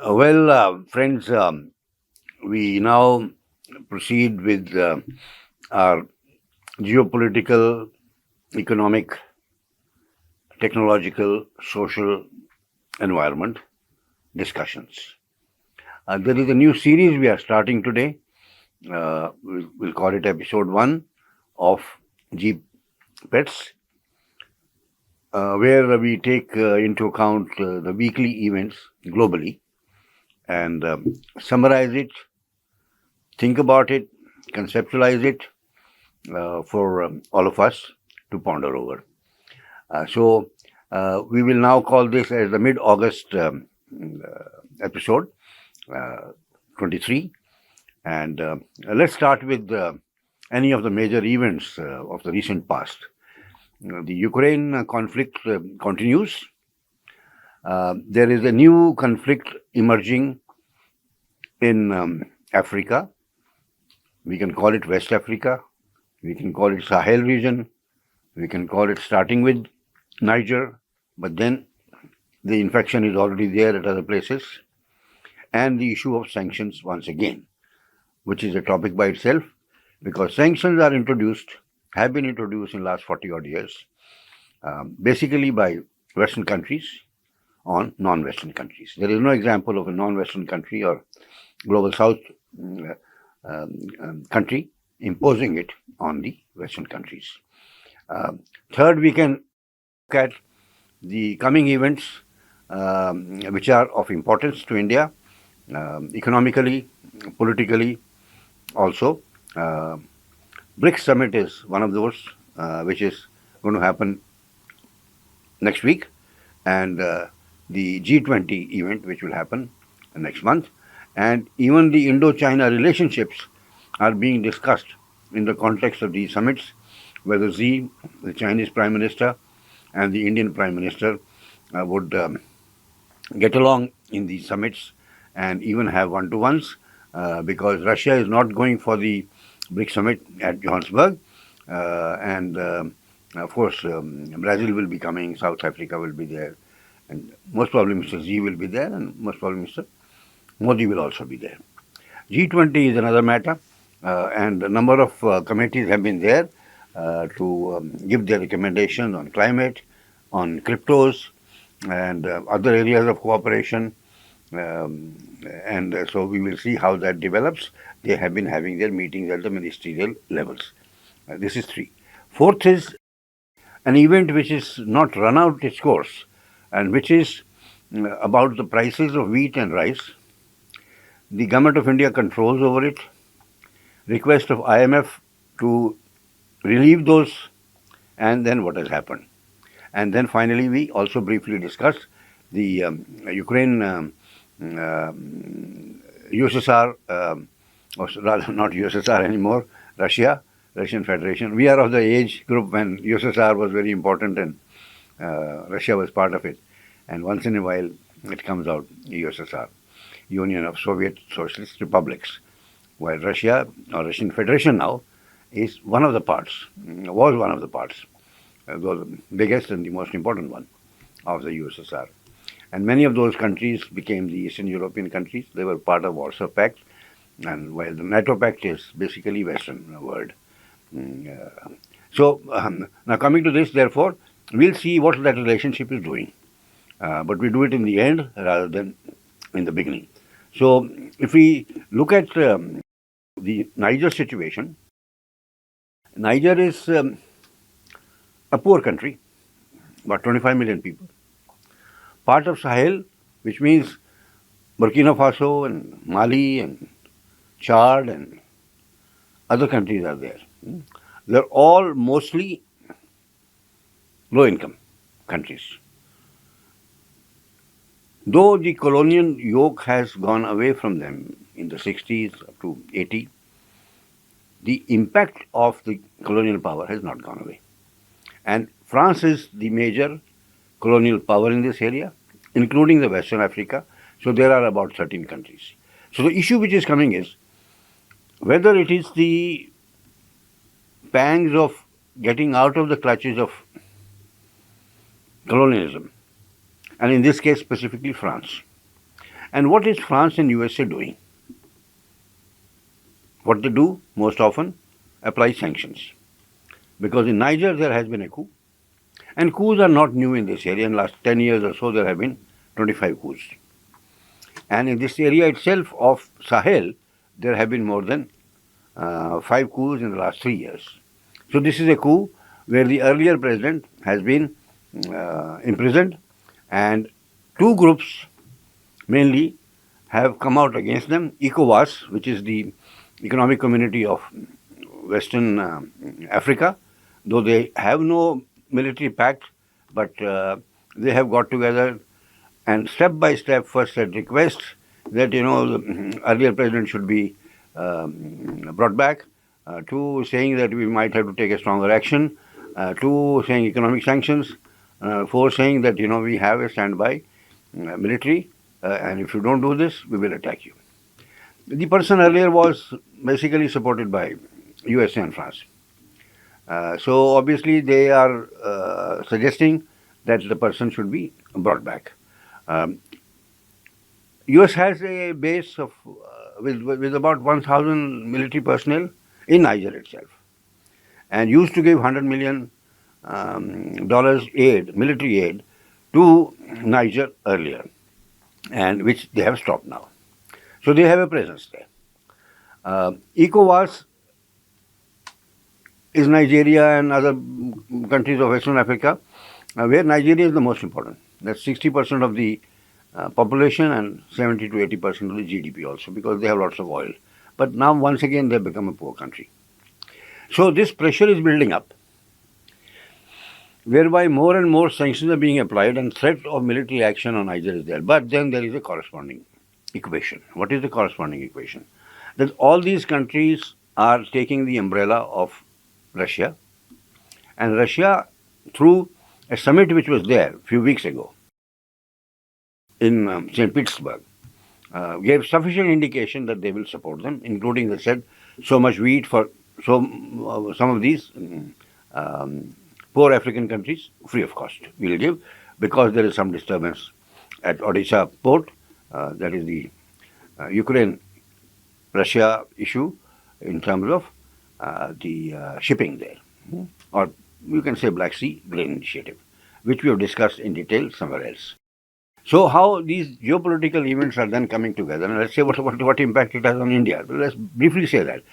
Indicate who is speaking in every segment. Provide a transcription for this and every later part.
Speaker 1: Friends, we now proceed with our geopolitical, economic, technological, social environment discussions. There is a new series we are starting today. We'll call it episode 1 of GPETS, where we take into account the weekly events globally and summarize it, think about it, conceptualize it for all of us to ponder over. So we will now call this as the mid-August episode 23. And let's start with any of the major events of the recent past. The Ukraine conflict continues. There is a new conflict emerging in Africa. We can call it West Africa. We can call it Sahel region. We can call it starting with Niger, but then the infection is already there at other places. And the issue of sanctions once again, which is a topic by itself, because sanctions have been introduced in the last 40 odd years, basically by Western countries on non-Western countries. There is no example of a non-Western country or global South country imposing it on the Western countries. Third, we can look at the coming events which are of importance to India, economically, politically also. BRICS summit is one of those which is going to happen next week, and the G20 event which will happen next month, and even the Indo-China relationships are being discussed in the context of these summits, whether Xi, the Chinese Prime Minister, and the Indian Prime Minister would get along in these summits and even have one-to-ones, because Russia is not going for the BRICS summit at Johannesburg, and of course Brazil will be coming, South Africa will be there, and most probably Mr. Xi will be there, and most probably Mr. Modi will also be there. G20 is another matter, and a number of committees have been there to give their recommendations on climate, on cryptos, and other areas of cooperation. And so we will see how that develops. They have been having their meetings at the ministerial levels. This is 3. Fourth is an event which is not run out its course, and which is about the prices of wheat and rice. The government of India controls over it. Request of IMF to relieve those, and then what has happened. And then finally, we also briefly discussed the Ukraine USSR, or rather not USSR anymore, Russian Federation. We are of the age group when USSR was very important and Russia was part of it. And once in a while, it comes out USSR, Union of Soviet Socialist Republics, while Russia, or Russian Federation now, is one of the parts, was one of the parts, the biggest and the most important one of the USSR. And many of those countries became the Eastern European countries. They were part of Warsaw Pact, and while the NATO Pact is basically Western world. So now coming to this, therefore, we'll see what that relationship is doing. But we do it in the end rather than in the beginning. So if we look at the Niger situation, Niger is a poor country, about 25 million people. Part of Sahel, which means Burkina Faso and Mali and Chad and other countries are there. They're all mostly low-income countries. Though the colonial yoke has gone away from them in the 60s up to 80, the impact of the colonial power has not gone away. And France is the major colonial power in this area, including the Western Africa. So there are about 13 countries. So the issue which is coming is whether it is the pangs of getting out of the clutches of colonialism, and in this case specifically France, And what is France and USA doing? What they do most often, apply sanctions. Because in Niger there has been a coup, and coups are not new in this area. In the last 10 years or so there have been 25 coups. And in this area itself of Sahel, there have been more than 5 coups in the last 3 years. So this is a coup where the earlier president has been imprisoned, and two groups mainly have come out against them. ECOWAS, which is the economic community of Western Africa, though they have no military pact, but they have got together and step by step first had requests that the earlier president should be brought back, to saying that we might have to take a stronger action, to saying economic sanctions, for saying that we have a standby military, and if you don't do this, we will attack you. The person earlier was basically supported by USA and France. So obviously they are suggesting that the person should be brought back. US has a base of with about 1,000 military personnel in Niger itself, and used to give $100 million aid, military aid, to Niger earlier, and which they have stopped now. So they have a presence there. ECOWAS is Nigeria and other countries of Western Africa, where Nigeria is the most important. That's 60% of the population and 70 to 80% of the GDP also, because they have lots of oil. But now once again they have become a poor country. So this pressure is building up, whereby more and more sanctions are being applied and threat of military action on Niger is there. But then there is a corresponding equation. What is the corresponding equation? That all these countries are taking the umbrella of Russia, and Russia, through a summit which was there a few weeks ago in St. Petersburg, gave sufficient indication that they will support them, including, they said, so much wheat for some of these poor African countries free of cost we will give, because there is some disturbance at Odisha port, that is the Ukraine-Russia issue in terms of the shipping there, or you can say Black Sea Grain Initiative, which we have discussed in detail somewhere else. So how these geopolitical events are then coming together, and let's say what impact it has on India. Let's briefly say that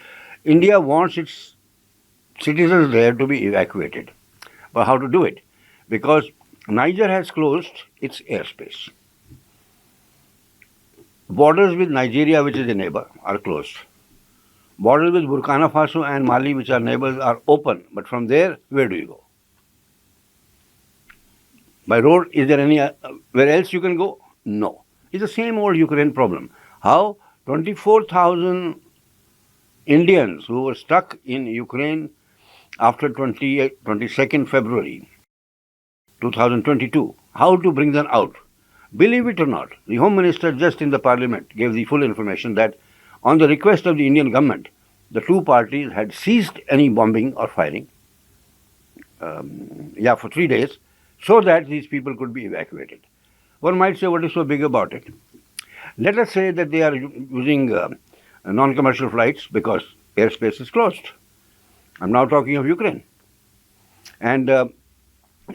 Speaker 1: India wants its citizens there to be evacuated. But how to do it? Because Niger has closed its airspace. Borders with Nigeria, which is a neighbor, are closed. Borders with Burkina Faso and Mali, which are neighbors, are open. But from there, where do you go? By road, is there any where else you can go? No. It's the same old Ukraine problem. How 24,000 Indians who were stuck in Ukraine after 22nd February 2022, how to bring them out? Believe it or not, the Home Minister just in the Parliament gave the full information that on the request of the Indian government, the two parties had ceased any bombing or firing for 3 days, so that these people could be evacuated. One might say, what is so big about it? Let us say that they are using non-commercial flights because airspace is closed. I'm now talking of Ukraine. And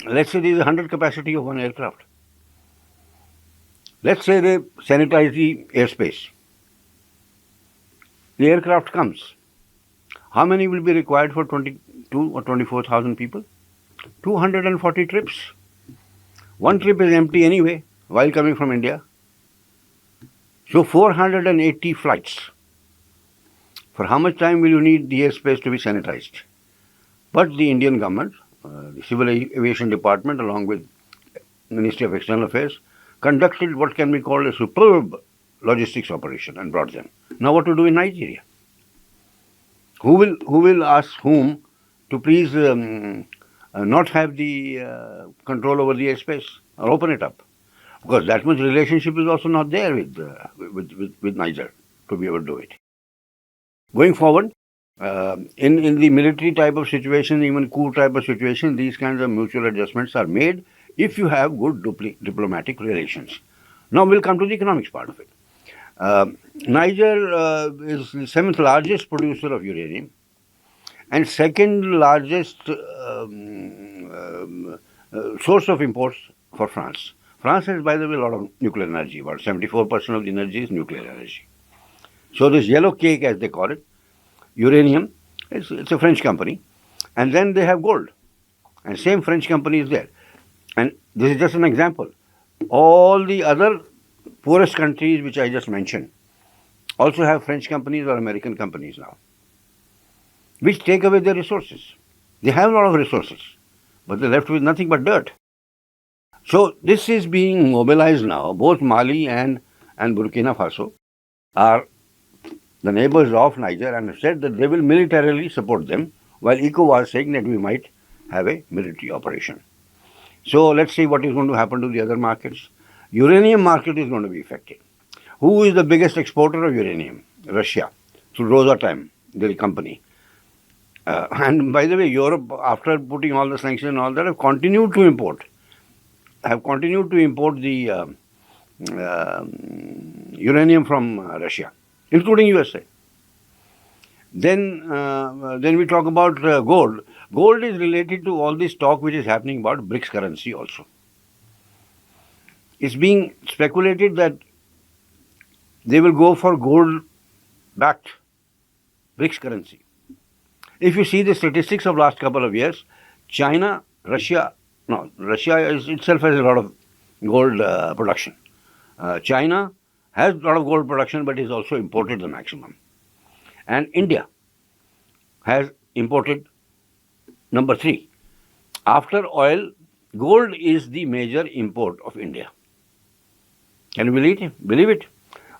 Speaker 1: let's say there is 100 capacity of one aircraft. Let's say they sanitize the airspace. The aircraft comes. How many will be required for 22 or 24,000 people? 240 trips. One trip is empty anyway while coming from India. So 480 flights. For how much time will you need the airspace to be sanitized? But the Indian government, the Civil Aviation Department, along with Ministry of External Affairs, conducted what can be called a superb logistics operation and brought them. Now what to do in Nigeria? Who will ask whom to please not have the control over the airspace or open it up? Because that much relationship is also not there with Niger to be able to do it. Going forward, in the military type of situation, even coup type of situation, these kinds of mutual adjustments are made if you have good diplomatic relations. Now we'll come to the economics part of it. Niger is the seventh largest producer of uranium and second largest source of imports for France. France has, by the way, a lot of nuclear energy. About 74% of the energy is nuclear energy. So this yellow cake, as they call it, uranium, it's a French company. And then they have gold. And same French company is there. And this is just an example. All the other poorest countries which I just mentioned also have French companies or American companies now, which take away their resources. They have a lot of resources, but they're left with nothing but dirt. So this is being mobilized now. Both Mali and Burkina Faso are the neighbors of Niger and have said that they will militarily support them, while ECOWAS was saying that we might have a military operation. So let's see what is going to happen to the other markets. Uranium market is going to be affected. Who is the biggest exporter of uranium? Russia, through Rosatom, the company. And by the way, Europe, after putting all the sanctions and all that, have continued to import the uranium from Russia, including USA. Then we talk about gold. Gold is related to all this talk which is happening about BRICS currency also. It's being speculated that they will go for gold-backed BRICS currency. If you see the statistics of last couple of years, Russia itself has a lot of gold production. China has a lot of gold production, but is also imported the maximum. And India has imported number 3. After oil, gold is the major import of India. Can you believe it?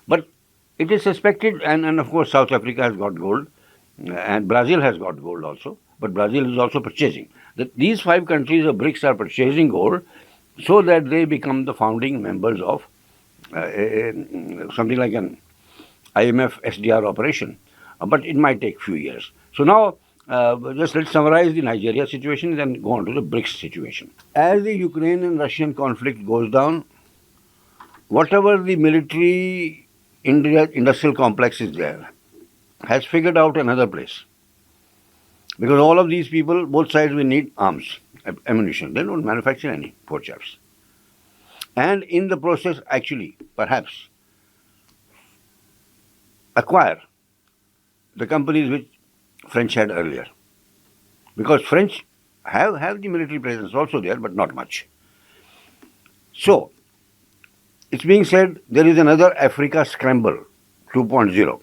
Speaker 1: But it is suspected, and of course South Africa has got gold, and Brazil has got gold also, but Brazil is also purchasing. These 5 countries of BRICS are purchasing gold so that they become the founding members of something like an IMF SDR operation. But it might take few years. So now, just let's summarize the Nigeria situation and then go on to the BRICS situation. As the Ukraine and Russian conflict goes down, whatever the military industrial complex is there, has figured out another place. Because all of these people, both sides will need arms, ammunition. They don't manufacture any, poor chaps. And in the process, actually, perhaps, acquire the companies which French had earlier. Because French have the military presence also there, but not much. So, it's being said there is another Africa scramble 2.0.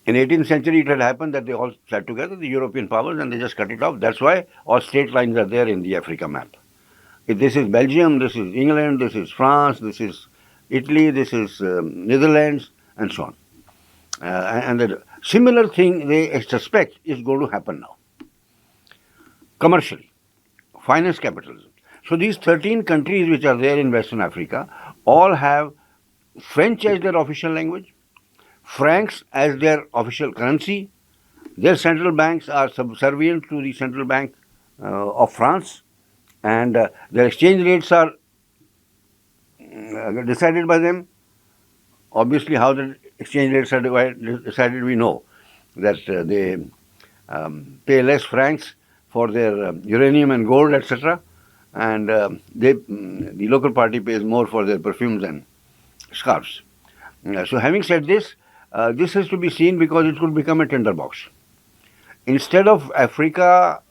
Speaker 1: In 18th century, it had happened that they all sat together, the European powers, and they just cut it off. That's why all state lines are there in the Africa map. If this is Belgium, this is England, this is France, this is Italy, this is Netherlands, and so on. And the similar thing they suspect is going to happen now. Commercially, finance capitalism. So these 13 countries which are there in Western Africa all have French as their official language, francs as their official currency. Their central banks are subservient to the central bank of France, and their exchange rates are decided by them. Obviously, how the exchange rates are decided, we know that they pay less francs for their uranium and gold, etc., and the local party pays more for their perfumes and scarves. So, having said this, this has to be seen because it could become a tinderbox. Instead of Africa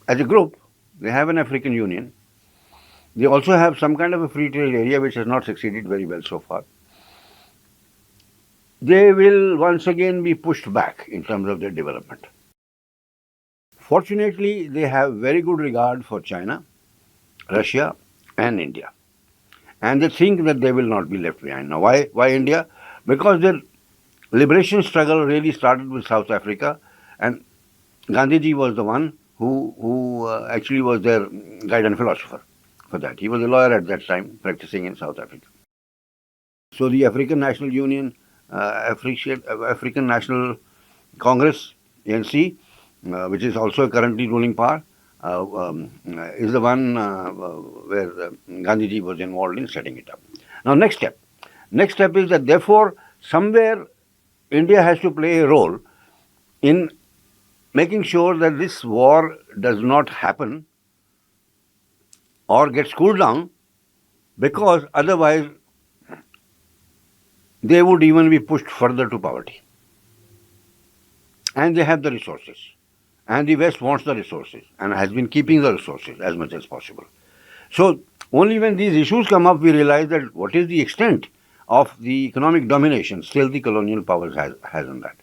Speaker 1: as a group, they have an African Union. They also have some kind of a free trade area which has not succeeded very well so far. They will once again be pushed back in terms of their development. Fortunately, they have very good regard for China, Russia, and India. And they think that they will not be left behind. Now, why India? Because their liberation struggle really started with South Africa, and Gandhiji was the one who actually was their guide and philosopher for that. He was a lawyer at that time, practicing in South Africa. So the African National Union, African National Congress, ANC, which is also a currently ruling power, is the one where Gandhiji was involved in setting it up. Now, next step. Next step is that therefore, somewhere India has to play a role in making sure that this war does not happen or gets cooled down, because otherwise they would even be pushed further to poverty. And they have the resources. And the West wants the resources and has been keeping the resources as much as possible. So only when these issues come up, we realize that what is the extent of the economic domination still the colonial powers has on that.